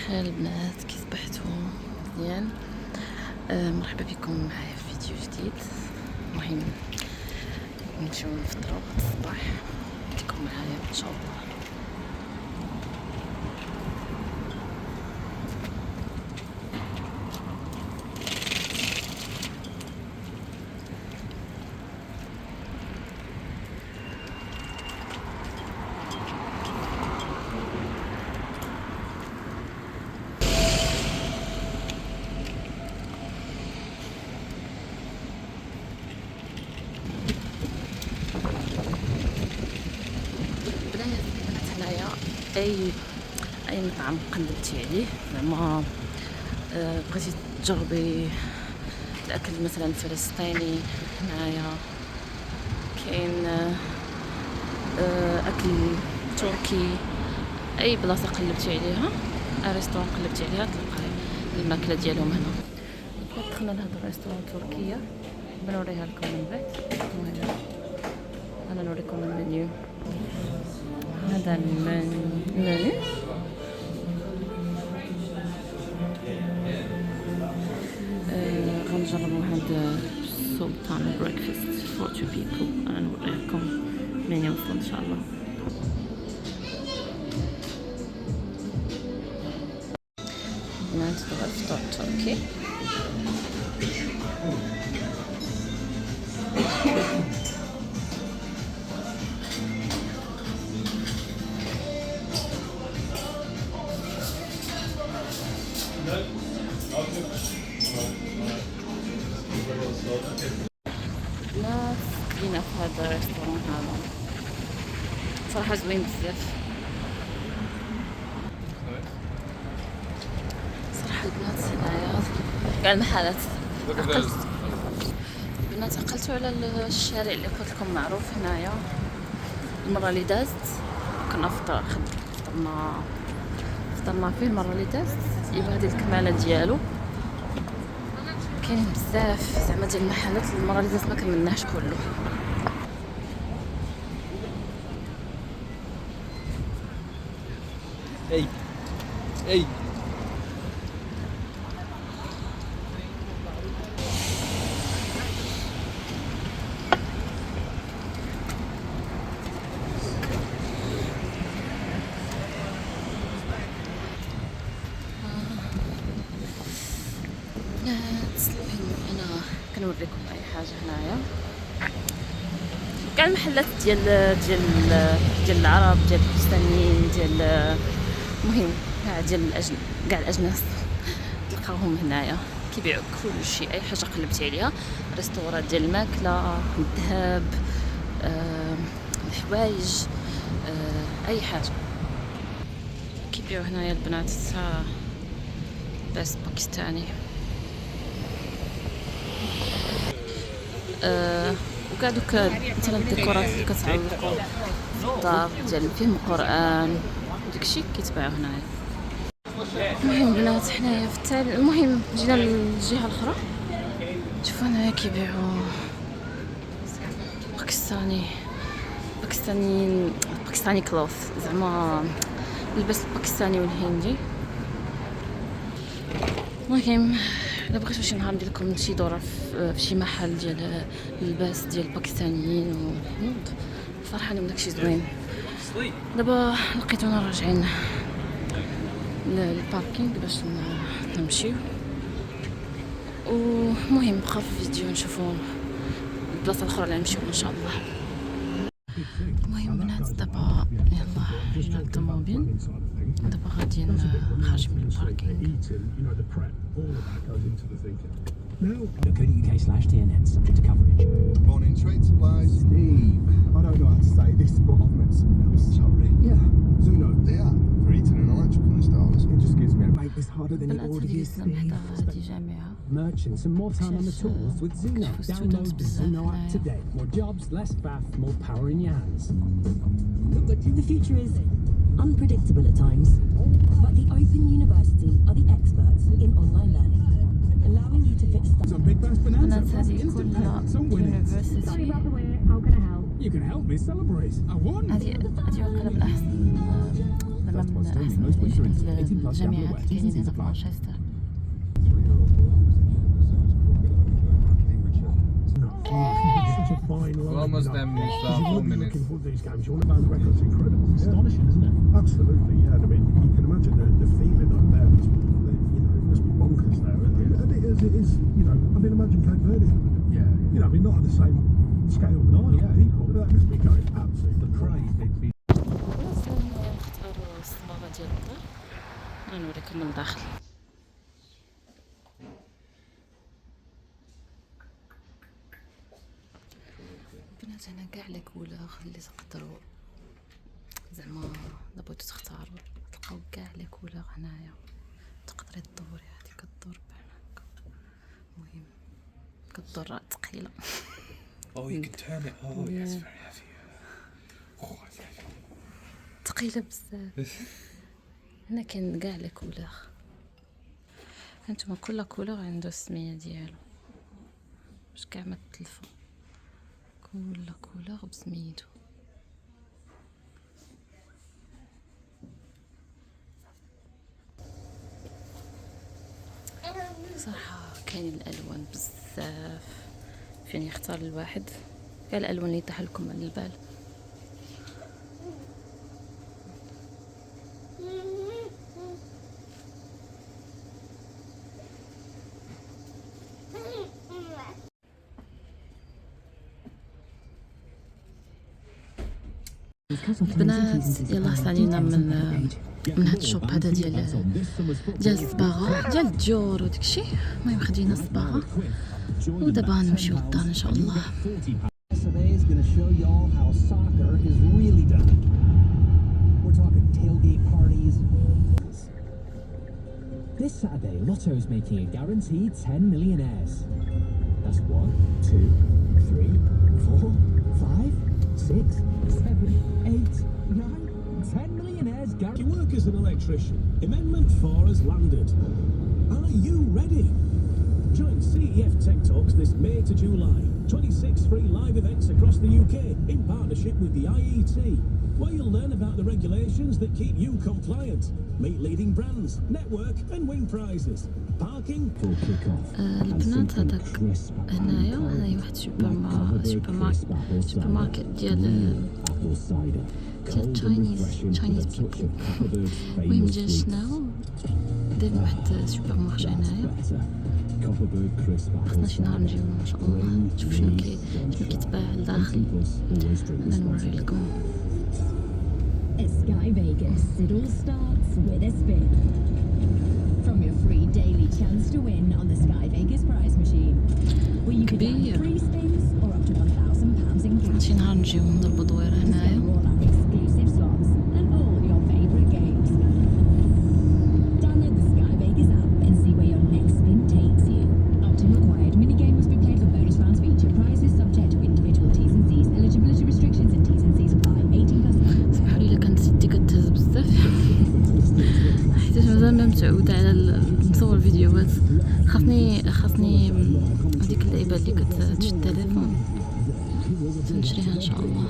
الخير البنات، كي صبحتوا مزيان؟ مرحبا بكم معايا في فيديو جديد. المهم نمشيو نفطروا الصباح، خليكم معايا ان شاء الله. هنايا اي مطعم قلبتي عليه زعما بغيتي تجربي الاكل مثلا الفلسطيني، هنايا كاين اكل تركي، اي بلاصه قلبتي عليها، ريستورون قلبتي عليها تلقاي الماكله ديالهم هنا. دخلنا لهاد الريستورون تركيه، بنوريها لكم من بعد. المهم انا نوريكم المنيو. هذا المنيو غنجربوا هذا سلطان بريكفاست فور تو بيبل. انا نوريكم من يوصل ان شاء الله. ندخل الفطور التركي. ناس كلينا في هذا الريستوران هذا صراحة زوين بزاف. صراحة البنات هنايا كاع المحلات البنات عقلتوا على الشارع اللي قلت لكم معروف هنايا. المرة اللي دازت كنا فطرنا فيه. المرة اللي دازت يبقى هذه الكمالة ديالو، كاين بزاف زعما ديال المحلات. المره اللي دازت ما كملناهش كله. اي انا كنوريكم اي حاجه هنايا. كاع المحلات ديال العرب، ديال الباكستانيين، ديال المهم كاع الاجناس تلقاوهم هنايا كيبيعوا كل شيء. اي حاجه قلبتي عليها، ريستورات ديال الماكله، الذهب، الحوايج، اي حاجه كيبيعوا هنايا البنات. بس باكستاني. وكاع دوك مثلا الديكورات اللي كتعلقوا في الدار ديال فيهم قران وداكشي كيتباعوا هنايا. المهم بنات حنايا في التال. المهم جينا للجهه الاخرى، شوفوا هنايا كيبيعوا باكستاني كلوث، زعما اللباس الباكستاني والهندي. المهم الا بغيتو شي نهار ندير لكم شي دوره في شي محل ديال اللباس ديال الباكستانيين والهنود، فرحانين بداكشي زوين. دابا لقيتونا راجعين للباركينغ باش نمشيو. ومهم بقاو في الفيديو نشوفوا البلاصه الاخرى اللي نمشيو ان شاء الله. المهم بنات دابا يلا جينا للطوموبيل، دابا غاديين خارجين من الباركينغ. Look at UK/TNN subject to coverage. Morning trade supplies. Steve, I don't know how to say this, but I've met someone else. Sorry. Yeah, Zuno. They are for heating and electrical installers. It just gives me a make this harder than it البنات already هذه is. لسنا نحضر هذه جامعة. Merchants and more time on the tools with Zuno. Download the Zuno app today. More jobs, less faff, more power in your hands. The future is unpredictable at times, but the Open University are the experts in online learning, allowing you to fit stuff. Some big bass bonanza. البنات هذه Instant كلها pay, some winnings. يونيفرسيتي. You can help me celebrate. I won. هذه واحدة من أحسن واحدة من أحسن الجامعات اللي كاينين هنا في مانشستر. Such a fine line. We're almost there, you know. Mr. You want to be 4 minutes. looking forward to these games. You want to know the record's incredible. Astonishing, isn't it? Absolutely, yeah. And I mean, you can imagine the feeling up there. It must be bonkers there. And it is, you know, I mean, imagine Cape Verde. Yeah. You know, I mean, not on the same scale. No, yeah, equal. But that must be going absolutely crazy. نختاروا الصباغة ديال الدار، غنوريكم من الداخل. البنات هنا كاع لي كولور اللي تقدروا زعما الا بغيتو تختاروا تلقاو كاع لي كولور هنايا. تقدري تدوري، هادي كدور بحال هكا، المهم كدور ثقيله. Oh, you can turn it. Oh, yeah, it's very heavy. Oh, it's heavy. ثقيله بزاف. هنا كاين كاع لي كولور، هانتوما كل كولور عنده السميه ديالو باش كاع ما تلفوا، كل كولور بسميتو. صراحه كاين الالوان بزاف فين يختار الواحد، كاع الالوان اللي يطيح لكم على البال. البنات يلا سالينا من هاد الشوب هذا ديال الصباغه ديال الديور وداكشي. المهم خدينا الصباغه ودابا غنمشيو للدار ان شاء الله. Today is going to show y'all how soccer is really done. We're talking tailgate parties. This Saturday, Lotto's making a guaranteed 10 millionaires. That's 1, 2, 3, 4, 5, 6, 7, 8, 9, 10 millionaires guaranteed. You work as an electrician. Amendment 4 has landed. Are you ready? Join CEF Tech Talks this May to July. 26 free live events across the UK in partnership with the IET, where you'll learn about the regulations that keep you compliant, meet leading brands, network and win prizes. Parking for kick-off. البنات هذاك هنايا واحد سوبر ماركت ديال تشاينيز بيبل. المهم جا شناهو دايرين واحد سوبر مارشي هنايا، خصنا شي نهار نجيو ان شاء الله نشوف شنو كيتباع لداخل. انا نوري لكم. At Sky Vegas, it all starts with a spin. From your free daily chance to win on the Sky Vegas prize machine, where you can have free spins or up to £1,000 in cash. شي نهار نجيو نضربوا دويره هنايا. All our exclusive slots and all your favorite games. Download the Sky Vegas app and see where your next spin takes you. Option required. Minigame must be played for bonus rounds feature. Prizes subject to individual T's and C's. Eligibility restrictions and T's and C's apply. 18+. سمحوا لي كانت يدي كتهز بزاف حيت مازال ما متعوده على نصور فيديوهات. خاصني هذيك اللعيبه اللي كتشد التليفون نشريها ان شاء الله.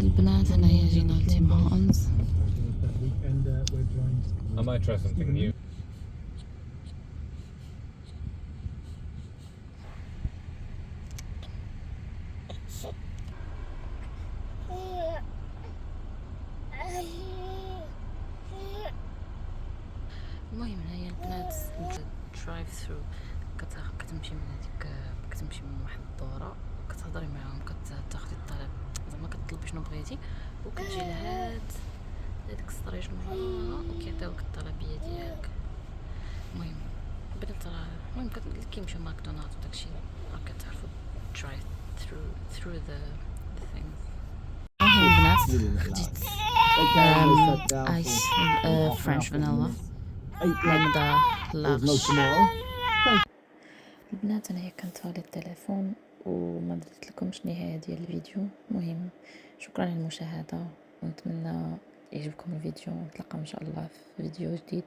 البنات هنايا جينا لتيم هونز. I might try something new. المهم هنايا البنات درايف ثرو، كتمشي من هذيك، كتمشي من واحد الدوره كتهضري معاهم، كتاخدي الطلب زعما كتطلبي شنو بغيتي وكتجي لهاد هذيك السطريج من وراها وكيعطيوك الطلبيه ديالك. المهم البنات راه المهم اللي كيمشيو ماكدونالدز وداكشي راه كتعرفوا درايف ثرو ذا things. البنات خديت ايس فرنش فانيلا لامدا لارج. البنات انا هي كنتفالي التليفون وما بديت لكمش النهايه ديال الفيديو. المهم شكرا للمشاهده ونتمنى يعجبكم الفيديو. نتلاقاو ان شاء الله في فيديو جديد.